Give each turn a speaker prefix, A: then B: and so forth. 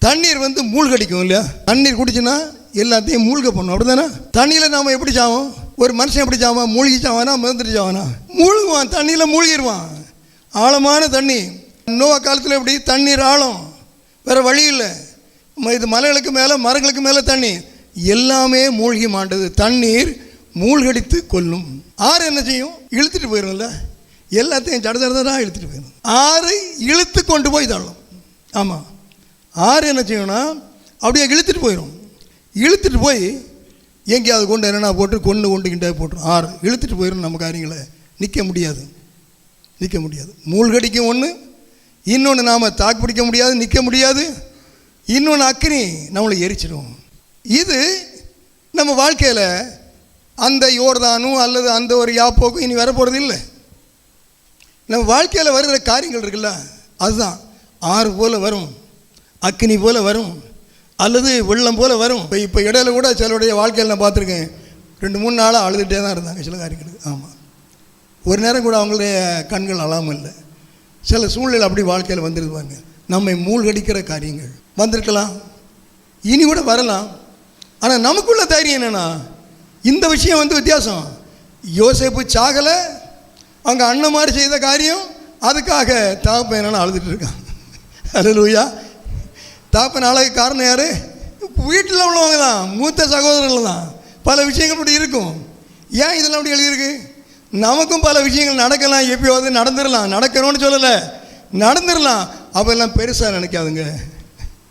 A: தண்ணீர் வந்து மூழ்கடிக்கும் இல்லையா? தண்ணீர் குடிச்சுன்னா எல்லாத்தையும் மூழ்க பண்ணும், அப்படி தானே? தண்ணியில் நாம் எப்படி சாவோம்? ஒரு மனுஷன் எப்படி சாவான்? மூழ்கி சாவானா, மிதந்துட்டு சாவானா? மூழ்குவான், தண்ணியில் மூழ்கிடுவான். ஆழமான தண்ணி. நோவா காலத்தில் எப்படி? தண்ணீர் ஆழம், வேறு வழி இல்லை. இது மலைகளுக்கு மேலே, மரங்களுக்கு மேலே தண்ணி, எல்லாமே மூழ்கி மாண்டது. தண்ணீர் மூழ்கடித்து கொல்லும். ஆறு என்ன செய்யும்? இழுத்துட்டு போயிடும்ல, எல்லாத்தையும் ஜடஜடதான் இழுத்துட்டு போயிடும். ஆறு இழுத்து கொண்டு போய் தள்ளும். ஆமாம், ஆறு என்ன செய்யும்னா அப்படியே இழுத்துட்டு போயிடும். இழுத்துட்டு போய் எங்கேயாவது கொண்டு என்னென்னா போட்டு கொண்டுகிட்டே போட்டுரும். ஆறு இழுத்துட்டு போயிடும். நம்ம காரியங்களை நிற்க முடியாது, நிற்க முடியாது. மூழ்கடிக்கும் ஒன்று, இன்னொன்று நாம் தாக்கு பிடிக்க முடியாது, நிற்க முடியாது. இன்னொன்று அக்னி நம்மளை எரிச்சிடும். இது நம்ம வாழ்க்கையில் அந்த யோர்தானும் அல்லது அந்த ஒரு யாப்போக்கும் இனி வரப்போகிறது இல்லை. நம்ம வாழ்க்கையில் வருகிற காரியங்கள் இருக்குல்ல, அதுதான் ஆறு போல் வரும், அக்னி போல் வரும், அல்லது வெள்ளம் போல் வரும். இப்போ இடையில கூட சிலருடைய வாழ்க்கையில் நான் பார்த்துருக்கேன், 2-3 நாளாக அழுதுகிட்டே தான் இருந்தாங்க சில காரியங்களுக்கு. ஆமாம், ஒரு நேரம் கூட அவங்களுடைய கண்கள் அழாமல் இல்லை. சில சூழ்நிலை அப்படி வாழ்க்கையில் வந்துருவாங்க. நம்மை மூழ்கடிக்கிற காரியங்கள் வந்திருக்கலாம், இனி கூட வரலாம். ஆனால் நமக்குள்ள தைரியம் என்னென்னா, இந்த விஷயம் வந்து வித்தியாசம். யோசேப்பு சாகலை, அவங்க அண்ணன் மாதிரி செய்த காரியம், அதுக்காக தாப்பன் என்னென்னா அழுதுட்டு இருக்கான். அல்லேலூயா. தாப்பன் அழகு காரணம் யார்? வீட்டில் உள்ளவங்க தான், மூத்த சகோதரர்கள் தான். பல விஷயங்கள் இப்படி இருக்கும். ஏன் இதெல்லாம் அப்படி எழுதியிருக்கு? நமக்கும் பல விஷயங்கள் நடக்கலாம், எப்பயாவது நடந்துடலாம். நடக்கணும்னு சொல்லலை, நடந்துடலாம். அப்போ எல்லாம் பெருசாக நினைக்காதுங்க.